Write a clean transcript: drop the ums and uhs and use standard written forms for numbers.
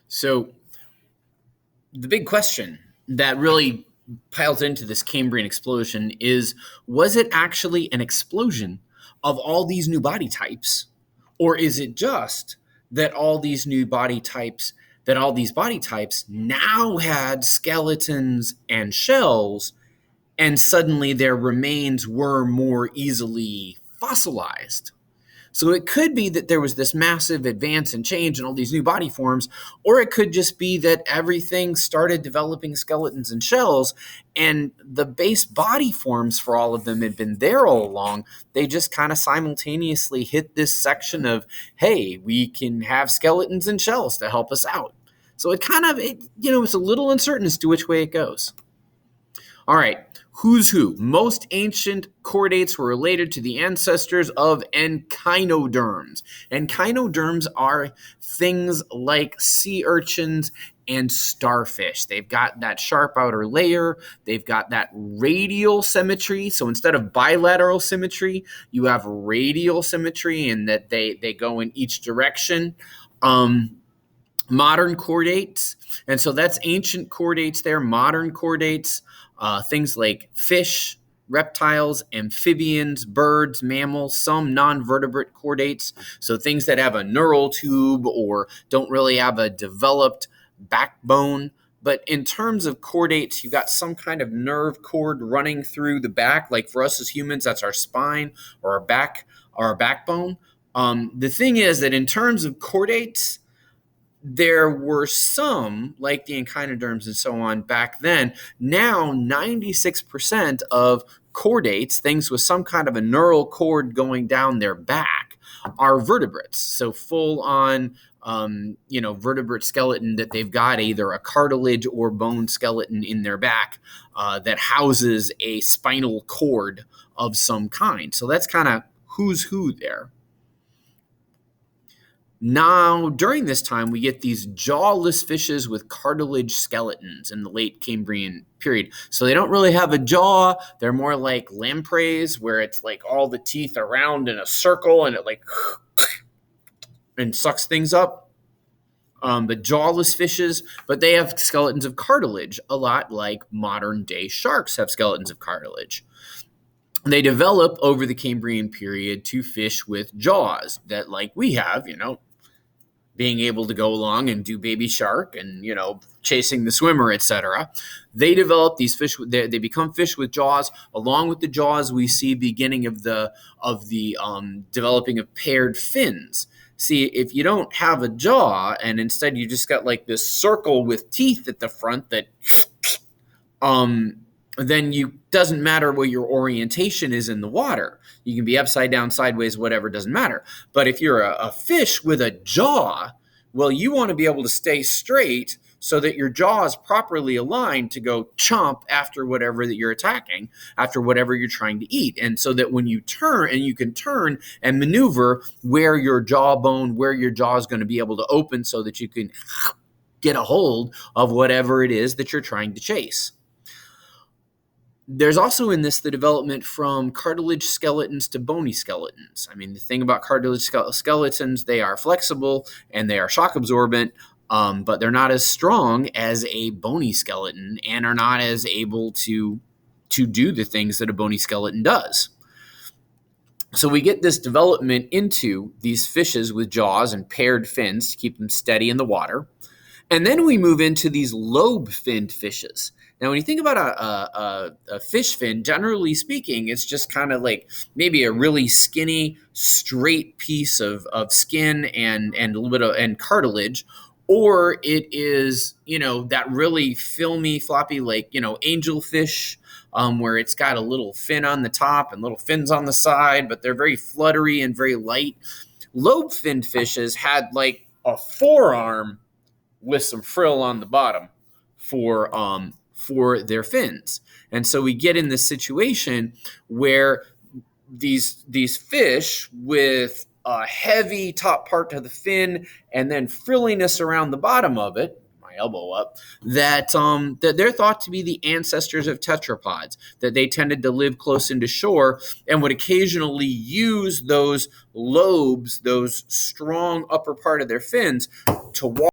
So the big question that really piles into this Cambrian explosion is, was it actually an explosion of all these new body types? Or is it just that all these body types now had skeletons and shells, and suddenly their remains were more easily fossilized? So it could be that there was this massive advance and change in all these new body forms, or it could just be that everything started developing skeletons and shells, and the base body forms for all of them had been there all along. They just kind of simultaneously hit this section of, hey, we can have skeletons and shells to help us out. So it's a little uncertain as to which way it goes. All right. Who's who? Most ancient chordates were related to the ancestors of echinoderms. Echinoderms are things like sea urchins and starfish. They've got that sharp outer layer. They've got that radial symmetry. So instead of bilateral symmetry, you have radial symmetry in that they go in each direction. Modern chordates, and so that's ancient chordates there. Modern chordates, things like fish, reptiles, amphibians, birds, mammals, some non-vertebrate chordates, so things that have a neural tube or don't really have a developed backbone. But in terms of chordates, you've got some kind of nerve cord running through the back. Like for us as humans, that's our spine or our back or our backbone. The thing is that in terms of chordates, there were some, like the echinoderms and so on back then. Now, 96% of chordates, things with some kind of a neural cord going down their back, are vertebrates. So full-on, vertebrate skeleton that they've got either a cartilage or bone skeleton in their back that houses a spinal cord of some kind. So that's kind of who's who there. Now, during this time, we get these jawless fishes with cartilage skeletons in the late Cambrian period. So they don't really have a jaw. They're more like lampreys, where it's like all the teeth around in a circle and it like and sucks things up. But jawless fishes, but they have skeletons of cartilage, a lot like modern day sharks have skeletons of cartilage. They develop over the Cambrian period to fish with jaws that, like we have, being able to go along and do baby shark and, chasing the swimmer, etc. They develop these fish. They become fish with jaws. Along with the jaws, we see beginning of the developing of paired fins. See, if you don't have a jaw and instead you just got like this circle with teeth at the front that then you doesn't matter what your orientation is in the water. You can be upside down, sideways, whatever, doesn't matter. But if you're a fish with a jaw, well, you want to be able to stay straight so that your jaw is properly aligned to go chomp after whatever that you're attacking, after whatever you're trying to eat. And so that when you turn, and you can turn and maneuver where your jawbone, where your jaw is going to be able to open so that you can get a hold of whatever it is that you're trying to chase. There's also in this the development from cartilage skeletons to bony skeletons. I mean, the thing about cartilage skeletons, they are flexible and they are shock absorbent, but they're not as strong as a bony skeleton and are not as able to do the things that a bony skeleton does. So we get this development into these fishes with jaws and paired fins to keep them steady in the water. And then we move into these lobe-finned fishes. Now, when you think about a fish fin, generally speaking, it's just kind of like maybe a really skinny, straight piece of skin and a little bit of cartilage, or it is that really filmy, floppy like angelfish, where it's got a little fin on the top and little fins on the side, but they're very fluttery and very light. Lobe-finned fishes had like a forearm with some frill on the bottom for their fins. And so we get in this situation where these fish with a heavy top part to the fin and then frilliness around the bottom of it, my elbow up, that they're thought to be the ancestors of tetrapods, that they tended to live close into shore and would occasionally use those lobes, those strong upper part of their fins, to walk